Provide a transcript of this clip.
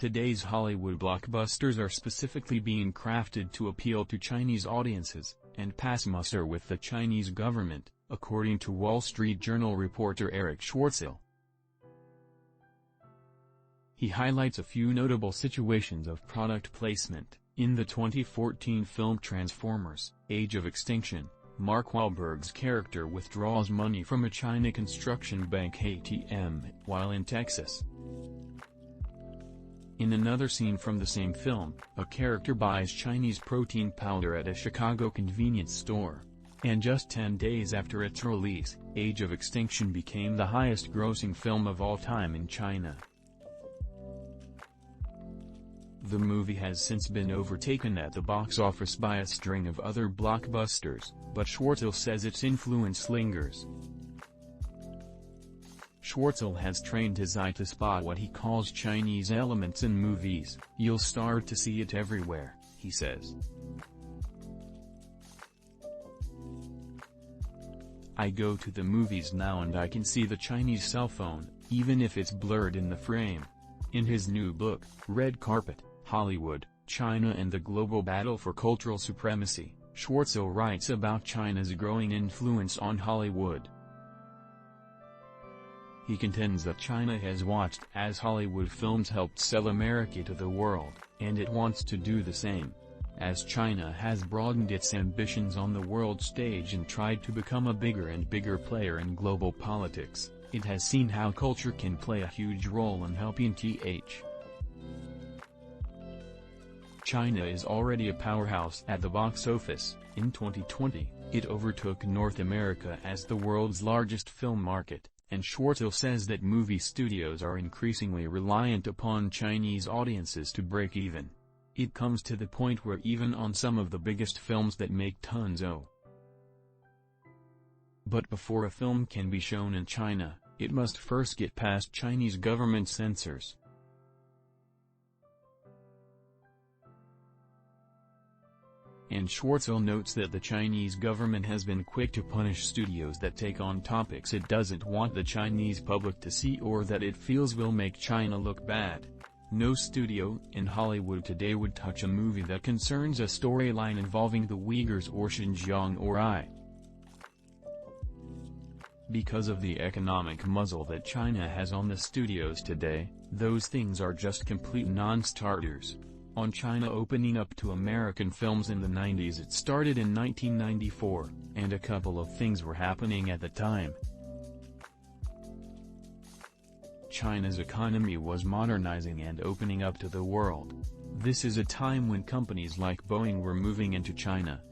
Today's Hollywood blockbusters are specifically being crafted to appeal to Chinese audiences, and pass muster with the Chinese government, according to Wall Street Journal reporter Erich Schwartzel. He highlights a few notable situations of product placement. In the 2014 film Transformers: Age of Extinction, Mark Wahlberg's character withdraws money from a China Construction Bank ATM while in Texas. In another scene from the same film, a character buys Chinese protein powder at a Chicago convenience store. And just 10 days after its release, Age of Extinction became the highest-grossing film of all time in China. The movie has since been overtaken at the box office by a string of other blockbusters, but Schwartzel says its influence lingers. Schwartzel has trained his eye to spot what he calls Chinese elements in movies. "You'll start to see it everywhere," he says. "I go to the movies now and I can see the Chinese cell phone, even if it's blurred in the frame." In his new book, Red Carpet: Hollywood, China and the Global Battle for Cultural Supremacy, Schwartzel writes about China's growing influence on Hollywood. He contends that China has watched as Hollywood films helped sell America to the world, and it wants to do the same. As China has broadened its ambitions on the world stage and tried to become a bigger and bigger player in global politics, it has seen how culture can play a huge role in helping China is already a powerhouse at the box office. In 2020, it overtook North America as the world's largest film market, and Schwartzel says that movie studios are increasingly reliant upon Chinese audiences to break even. It comes to the point where even on some of the biggest films that make tons but before a film can be shown in China, it must first get past Chinese government censors. And Schwartzel notes that the Chinese government has been quick to punish studios that take on topics it doesn't want the Chinese public to see or that it feels will make China look bad. No studio in Hollywood today would touch a movie that concerns a storyline involving the Uyghurs or Xinjiang or Because of the economic muzzle that China has on the studios today, those things are just complete non-starters. On China opening up to American films in the 90s, it started in 1994, and a couple of things were happening at the time. China's economy was modernizing and opening up to the world. This is a time when companies like Boeing were moving into China,